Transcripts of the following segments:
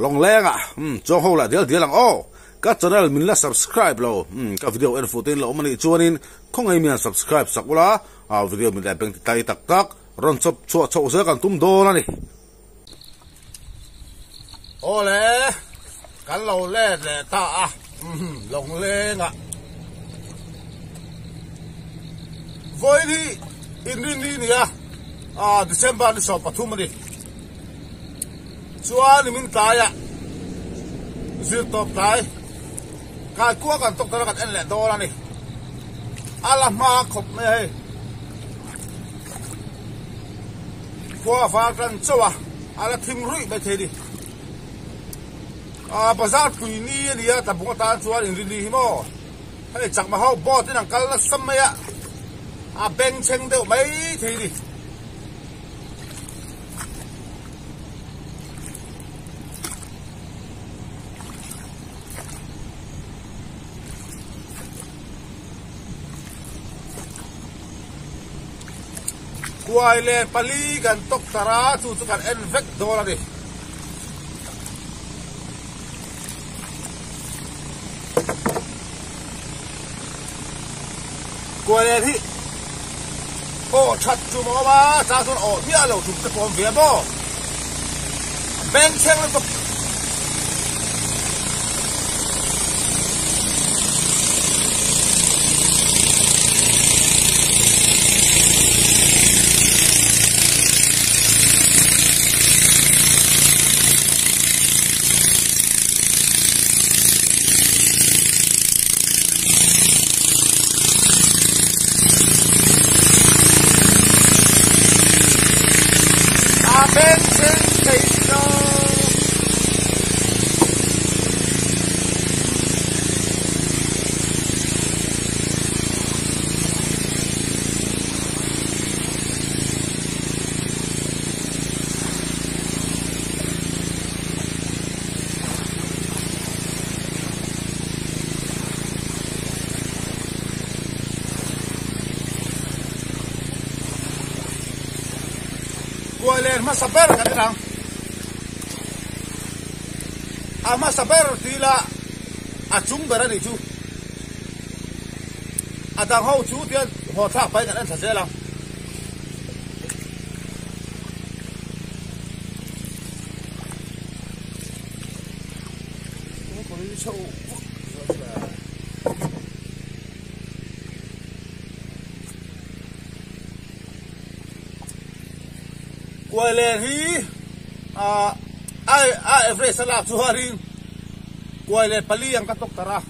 long lenga chong ho la dia lang o ka channel min la subscribe lo ka video en futin lo mani chuanin khong ai mian subscribe sakula a video min la beng tai tak tak ron chop chu chu se kan tum do na ni ole kan lo le ta a long lenga voi đi in đi nè December đi shop pathum đi chuan ni min tai à zir top tai kai kwa kan tok tara kan en le do la ni ala ma khop me he kwa fa kan chawa ala thim rui be the di bazar pui ni ni ya ta bunga ta chuan in ri hi mo he chak ma ho bo tin ang kal la sam me ya beng cheng deuh mấy thì đi quay lên pali gần tốc tara chu chu gần en vec đô la đi quay lên thì ô chặt chú mò ba cha xuân ô nhia lẩu chụp cái bom việt bò beng cheng lên bên trên cây nó quay lên mà saber cái nào mà saber thì là chúng bera đi chú đang hậu chú tiền họ thả phải cái anh sẽ làm quay lên thì ai về sẽ làm cho harin quay lên pali yang katok tara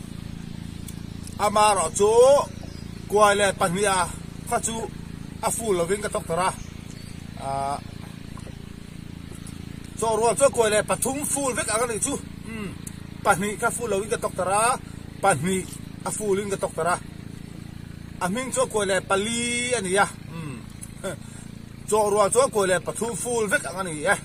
amaro chú quay lên pania khá chú afu loving katok tara cho ruột cho quay lên pathum full vek ang ni chú pani ka full loving katok tara pani afu loving katok tara aming cho quay lên pali anh ya cho ruột cho quay lên pathum full vek ang ni ya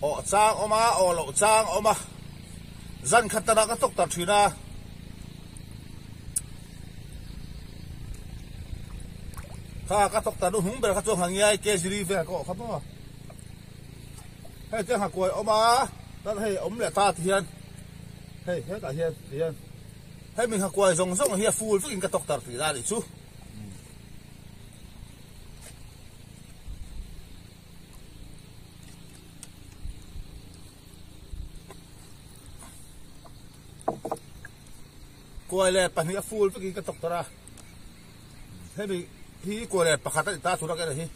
o chang oma o lo chang oma zan khatana ka tok tar thina ka tok tar hung ber ka chong hangiai kejri ve ko khamo he chang ha koi oma tan he om le ta thian he ka hian he min ha koi zong zong hi full fikin ka tok tar ti da li chu quay lên pani full với cái tóc tara thế thì quay lên pakhat ta xuống cái này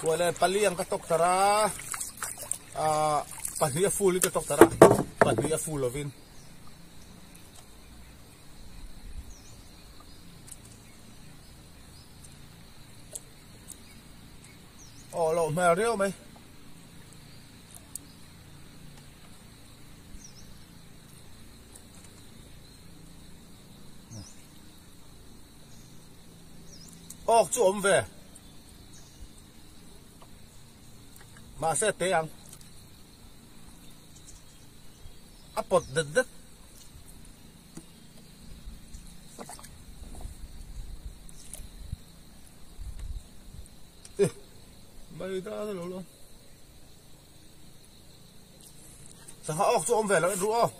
quay lên pali yang cái tóc tara pani full cái tóc tara pani full lovin lộ mèo riêu mày chú ôm về mà sẽ té ăn à bột đất đất bay ra rồi luôn sao họ cho ông về là rú không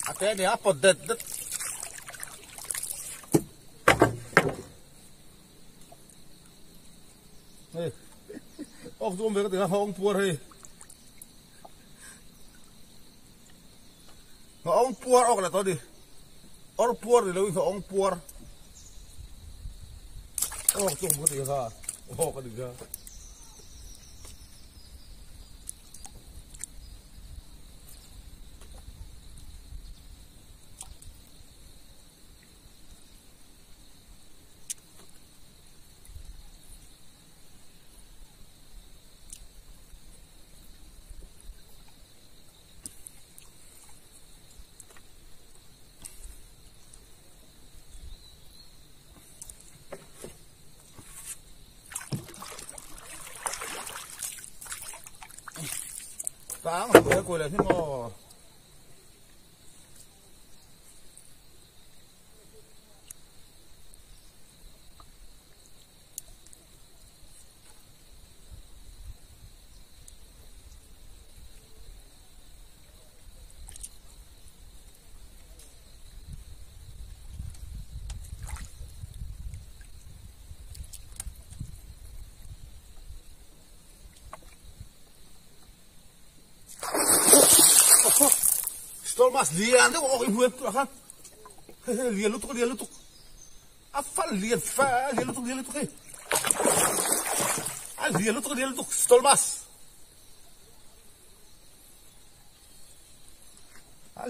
à cái này à bột đất đất đây ông cho ông về cái tiếng họ ông pua đây ông pua ông là tôi đi ông pua thì lâu ông pua ông cho ông cái tiếng ha ông cái tiếng ha sáng rồi cô lại thế ngô Stol mas lian tu orang ibu tu kan, lian lu tu, apa lian fa lian lu tu ke, lian lu tu stol mas,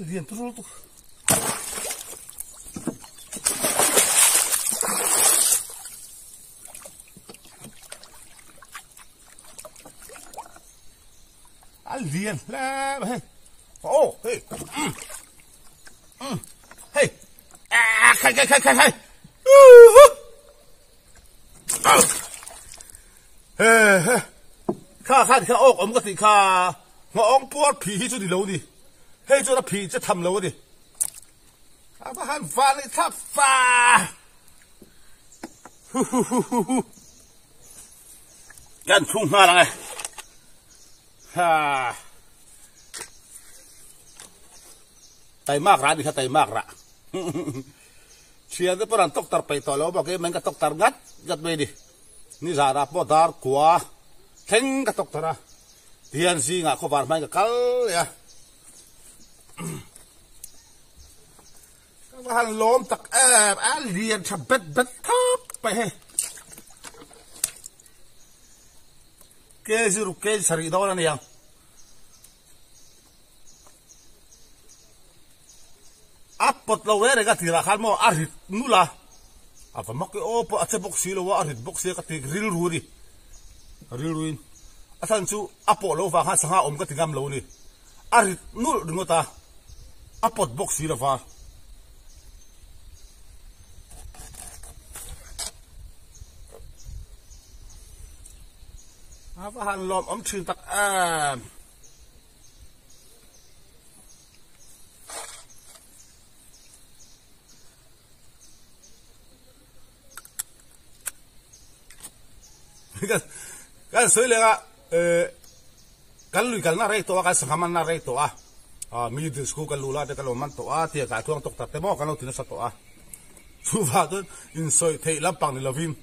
lian tu lu tu, lian lah, hey. Oh, hey, hey, khai, khai thì ốc ấm cái gì khai, ông bùa phì cho đi lâu đi, hey cho nó phì cho thầm lâu đi, mà hắn pha này thắp pha, gan thùng hoa này, ha. Tay mak ra di ka tay mak ra. Siya de paran doktor pa ito lo bagay men ka doktor gat be di. Ni zara po dar kwa. Theng ka doktora. Diyan si nga ko par mai ka kal ya. Ka han lom tak al lian cha bet top pa he. Ke zuru ke sari do na yang. Apot lo weh rega tira kalmo arit nula apa makai opo ace boksi lo wa arit boksi ka tig ril ruin asan su apo lo va ha sanga om ka tigam lo ni arit nul dungota apot boksi lo va apa han lom om chin tak kan soi lega kan lui kan na rei to ka saman na rei to middle school kan lula de kan man to tia ka thuang tok ta te mo kan lo tin sa to chu va tu in soi thei lampang ni lovin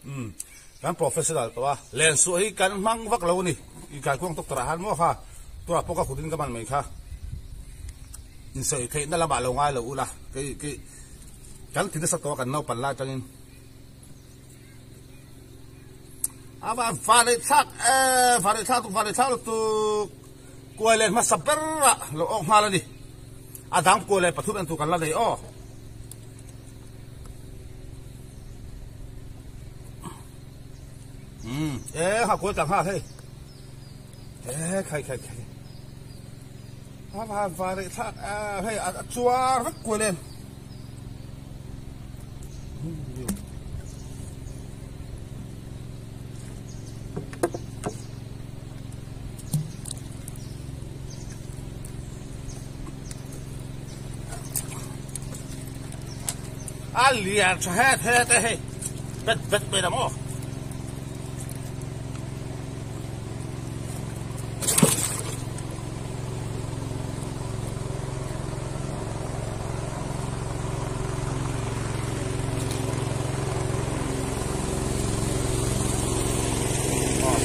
kan professional to len su hi kan mang vak lo ni i ka thuang tok tra han mo kha to po ka khudin ka man mai kha in soi thei na la ba lo ngai lo ula ke kan tin sa to kan no pan la changin apa faret tu kuala mas saperra lo ok hala di adang kuala patut entu kan la dei ha kuala tang ha hey khai apa faret hey chuar kuala alian chahet het he bet be da mo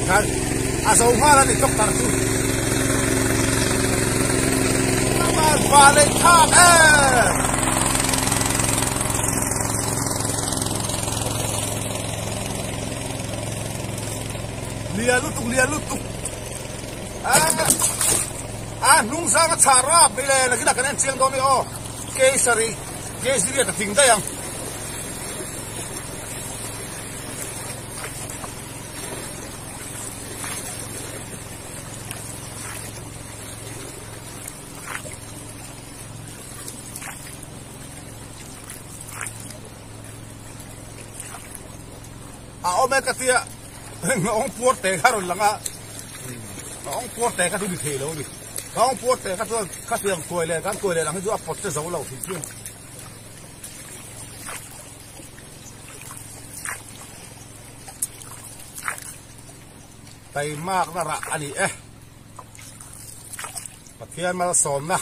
kan asal hoa ni tok tar tu lawan balik thak lia lutuk nung sang chara bile na kita kanen chiang do ni o kesari ta ting da yang Ome katia ngong porte karon langa ngong porte ka tu di thelo ni ngong porte ka tu katiang koile kan koile lang ju apot se zo lo thi chu tai mak na ra ani pathian ma som na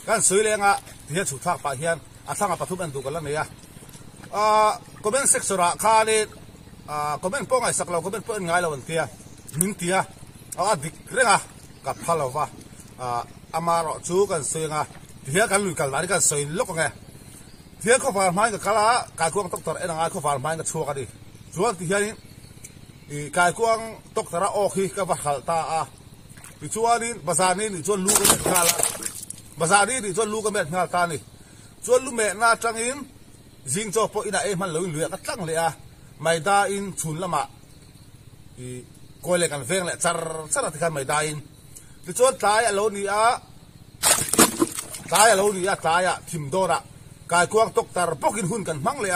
kan sui lenga hian chu thak pa hian athanga pathum an du kala ne ya comment section ra khani comment po ngai saklo comment po ngai lawan tia min tia dik renga ka phalowa amaro chu kan soinga thia kan lui kal mari kan soin lok nge thia ko far mai ka kala ka kuang doctor enanga ko far mai na chuka di chuan ti hian i ka kuang doctor a khi ka va khalta ti chuanin bazani ni chuan lu ka met khala bazani ni chuan lu ka met ngal ta ni chuan lu me na changin jing cho po ina e man lo lu ka tlang le mai da in chun lama i koile kan veng le char ti kan mai da in ti chuan tai a lo ni tai a thim dora kai kuang doctor pokin hun kan mang le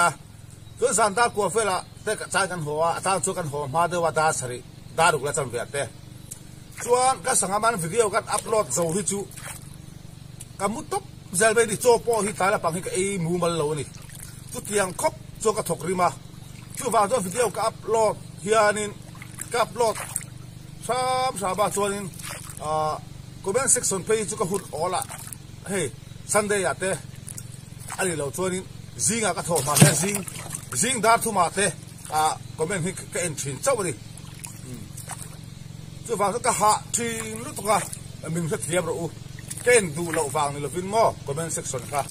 chuan san da ko fela te ka chai kan hoa ta chu kan ho ma de wa da sari da ru la cham ve te chuan ka sanga man video kan upload zo hi chu kamutop zelbe di cho po hi ta la pang hi ka e mu mal lo ni tu tiang khop cho ka thok rima chu wa cho video ka upload hianin ka upload sa ba chuanin comment section page chu ka hut ola hey sunday ate ali lo chuanin zinga ka tho ma he zing dar thu ma te comment hi ka entry chawri chu wa ka ha thin lu to ka min sa thiam ro ken du lo wang ni lo vin mo comment section ka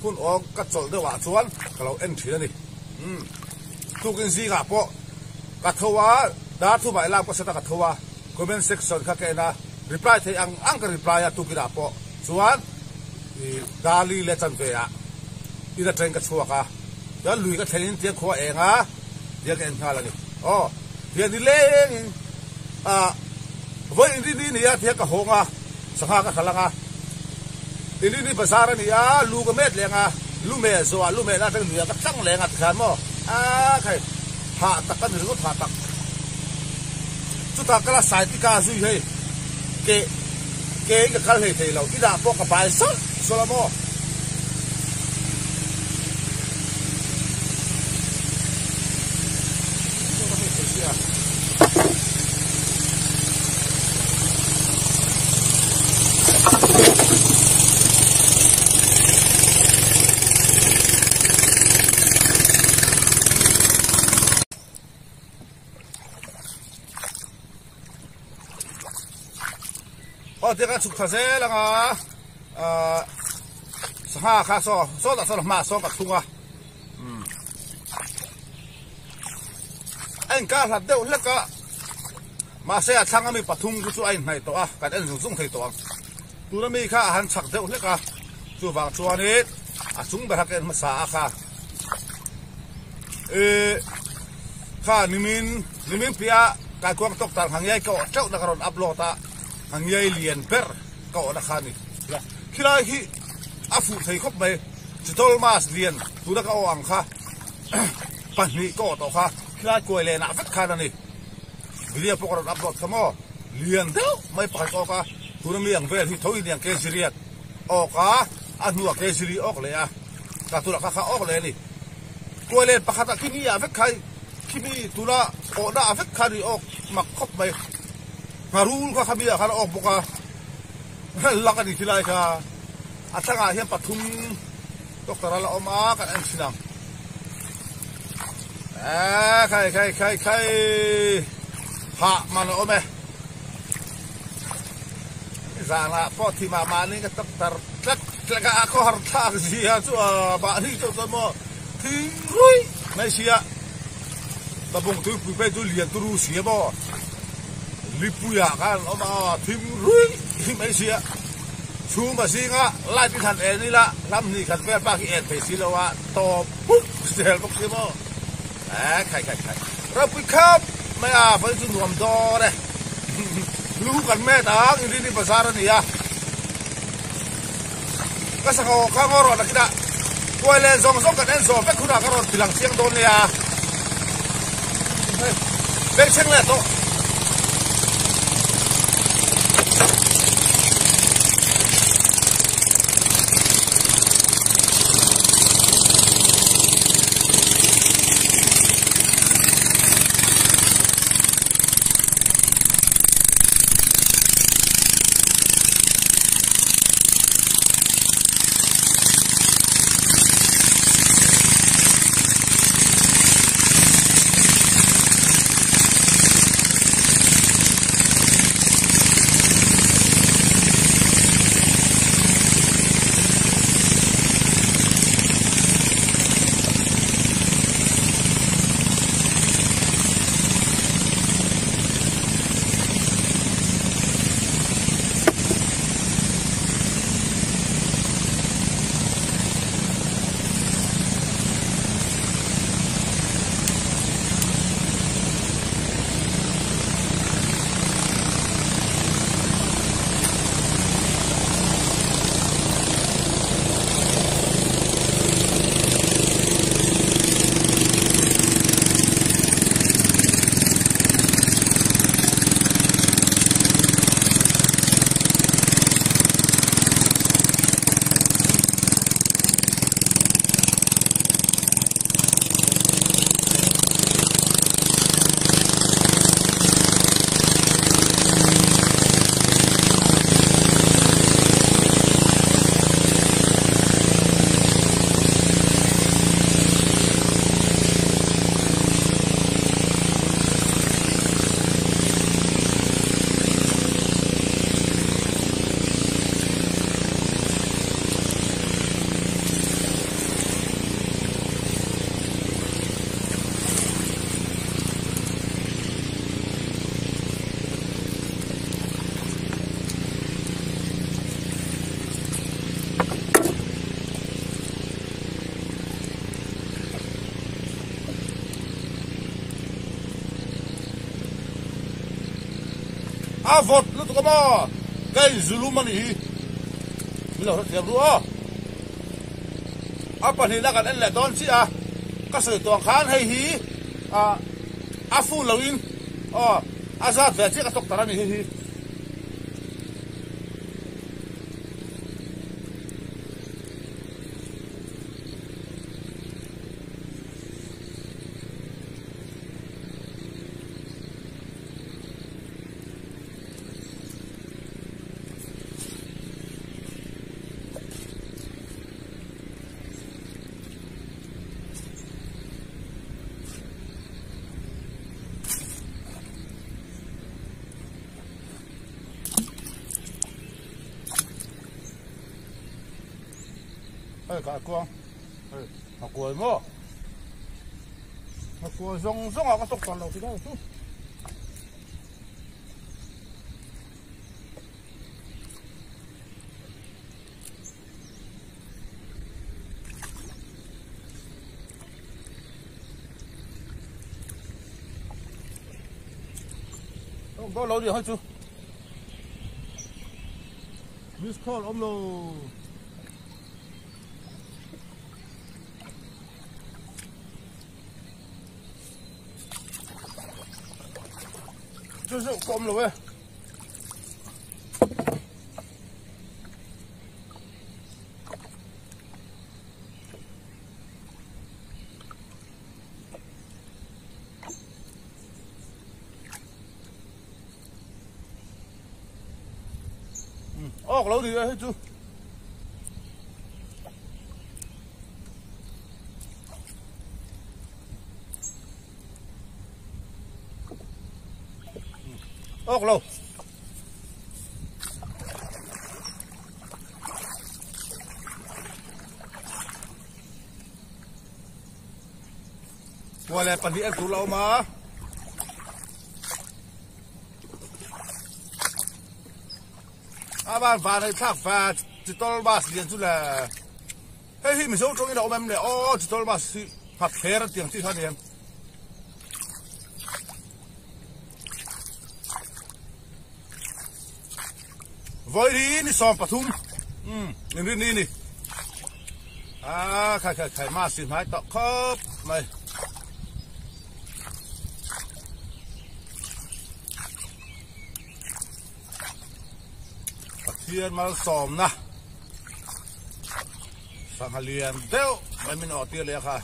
kun ong ka chol de wa chuan ka lo entry ni tu kin zinga po ka thowa da thu bai la ko sa ta ka thowa comment section ka ke na reply thei ang ka reply tu ki da po chuan dali le chan ve ida train ka chhuwa ka ya lui ka thein te kho enga dia ka en thala ni dia ni le voi ni ya thia ka honga sanga ka thalanga ni bazar ni ya lu ka met lenga lu me zo lu me la tang ni ka tang lenga than mo khai ha tak kan ru tha tak chu ta kala sai ti ka zui he ke ka kal he thei lo ida po ka pai so la mo dia ka chuk thase langa sa kha so da so ma so ka thunga anh ka hlat deuh hleka ma se a thanga mi pathum chu ai hnai to kan en zung thei to tura mi kha han chak deuh hleka chu wang chuani a chung ba haken ma sa kha kha nimin pia ka kuang tok tar hangyai ko chau da karon upload hàng nhây liền per cậu đã khani khi lai khi afu thầy khóc mày chỉ tôi mas liền tôi đã cậu ăn kha bản nhị cậu tao kha khi lai coi lên nạp vắt kha này video program upload kamo liền đâu mấy phải cậu kha tôi đã miệng về thì thôi liền cái gì ออกอ่ะหนัวเกสิรีออกเลยอ่ะกาตุละข้าออกเลยนี่ตัวเล่นปะขัดขี้นี่อ่ะเฟกใครขี้นี่ตุละออกได้เฟกใครออกมาครบไปมารู้ข้าขมีอ่ะข้าออกบุกอ่ะลักกันอีกทีไรค่ะอัตราเฮียปทุมดอกตระละออกมากันอันสินังใครหามันออกไหมจางละพอที่มานี่ก็ตัดแล้วก็เขาหักทางเสียชัวบ้านนี้ตัวมั่วทิ้งรุยไม่เสียตะบงตัวไปดูเลี้ยงตัวรู้เสียบ่ลิปุยกันออกมาทิ้งรุยไม่เสียชูมาสิงะไล่ที่ทันเอ็นนี่ละลำนี่ขันแม่ป้าที่เอ็นไปสิแล้วว่าต่อปุ๊บเสียลูกเสียบ่ใครเราไปครับไม่ไปจุดรวมดอเลยรู้กันแม่ต่างอยู่ที่ภาษาเนี่ยก็สักข้างรถนะคิดว่าตัวเล่นสองกันเอ็นสองเป็นคุณากรถพิลังเสียงโดนเนี่ยเป็นเชียงเลยตัวvọt nó tụi con cây zulum mà nỉ bây giờ nó tiệm luôn phần thì là cái anh lại đón chị các sự toàn khán hay hí phu lâu in ra về chiếc cái tóc tara này hí cả con học cuối mà học cuối rong ở cái tóc toàn đầu thì đâu chứ bao lâu đi hả chú miss call ông lô就是光了喂。ốc lâu đi hết chú ốc lâu qua lại phần địa chú lâu mà bạn và này thác và chỉ tôi bảo liền chú là hey mình sống trong cái đầu em này chỉ tôi bảo phát khé ra tiếng chỉ hơn em với đi xòm bát thum đi đi khai mà xin hãy tạo khớp này thiên mal xòm na sang liền đeo mấy mình ở tiền liền ha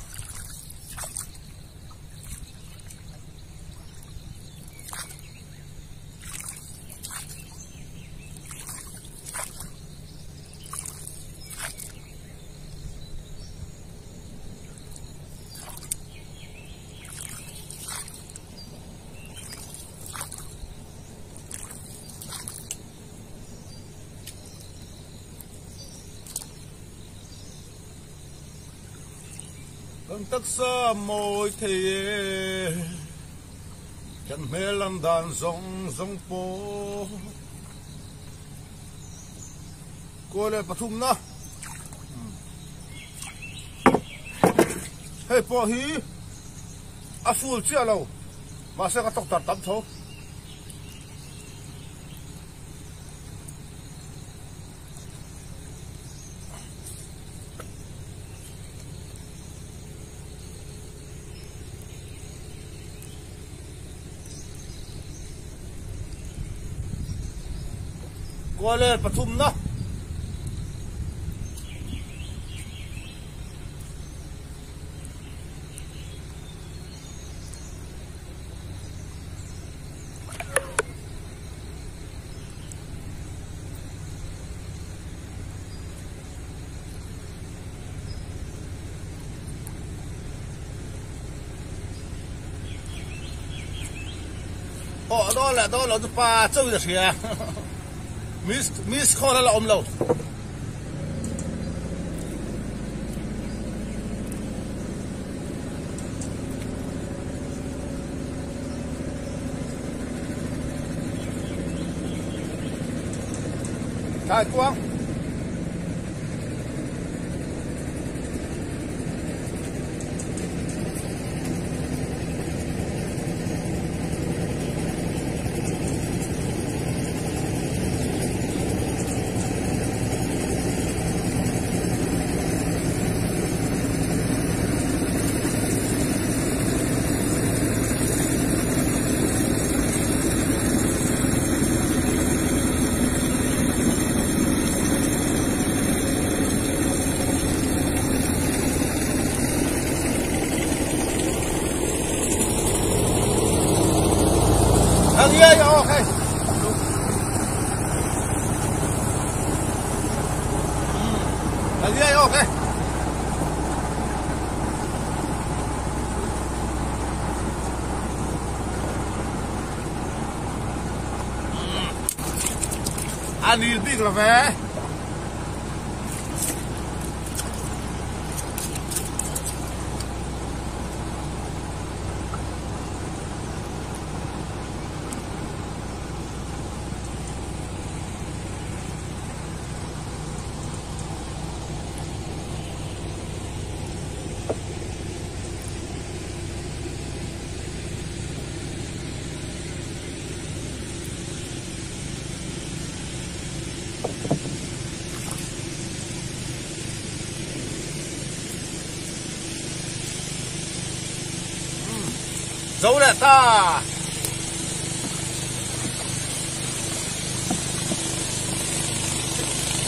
tất xa môi thì chân mê làm đàn rong phố cô lên Pathum na hey po hi a full chia lâu mà sẽ có tóc tạt tắm thấu qua lên Pathum na đó là ba châu được kìa miss kho là ôm lâu Thái Quang okay. Okay. Anh đi biết là về. Dấu lại ta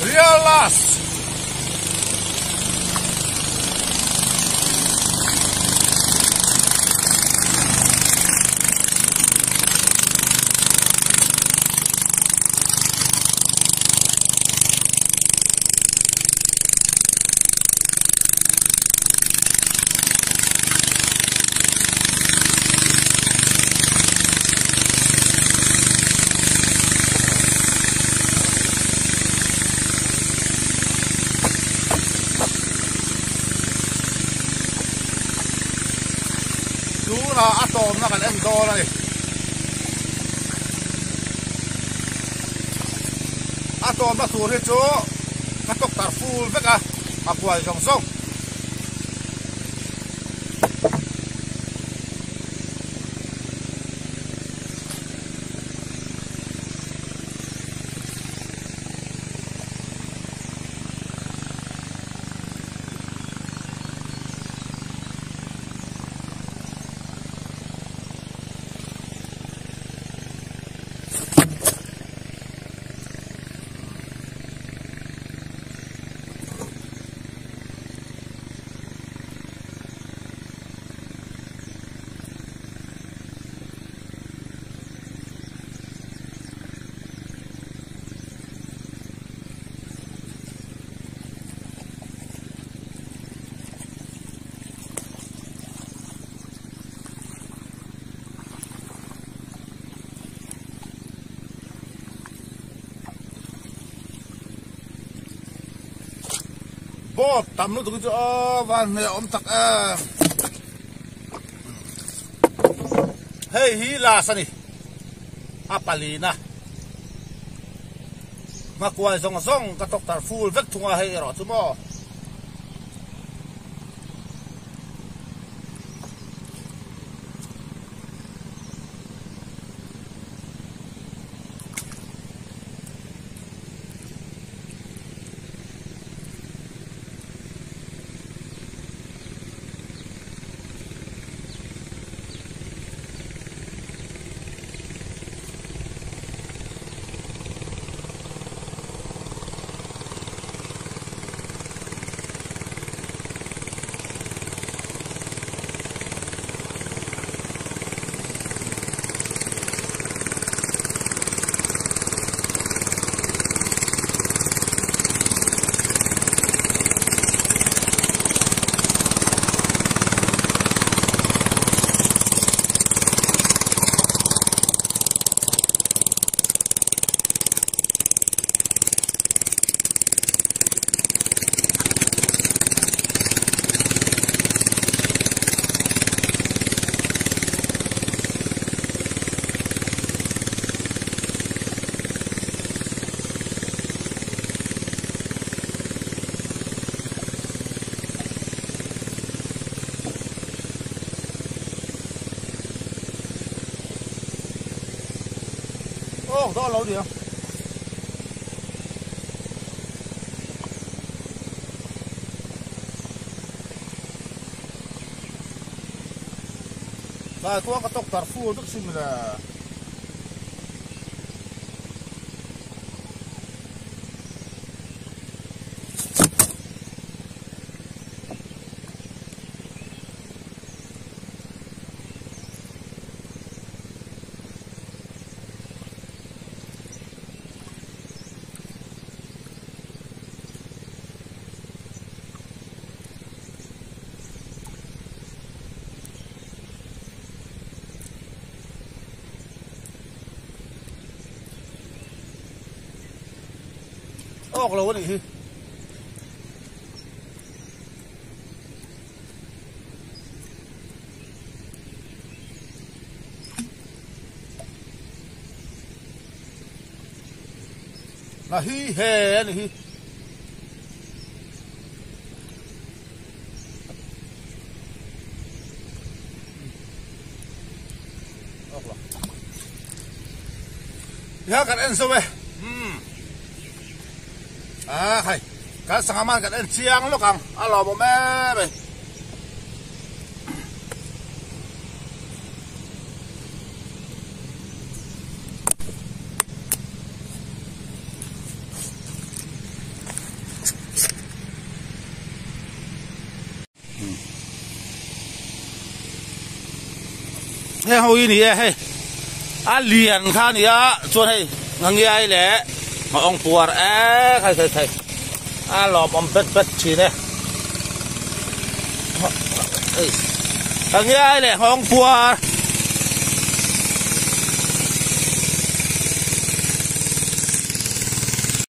Realas cả atom nó cần em đo này atom nó thua hết chỗ các tóc tạt full với cả quay dòng sông bố tắm nó tụi cho và này ông tắc hey hi là sao nè apalina mà quay dòng dòng cái tóc tạt full vết thùng hay rồi chứ mò đó lâu đi không và tôi có tóc tạt full tức xinh là ốc lâu này là hi hè này hi ốc lâu ya kan en so we hay cái sáng mai cái chiang lúc hàng lò bộ mẹ vậy thế hồi này hay liền khá này cho hay ngang ai lẽ mà ông phùa thầy lò bom bết chỉ này ngang ai lẽ ông phùa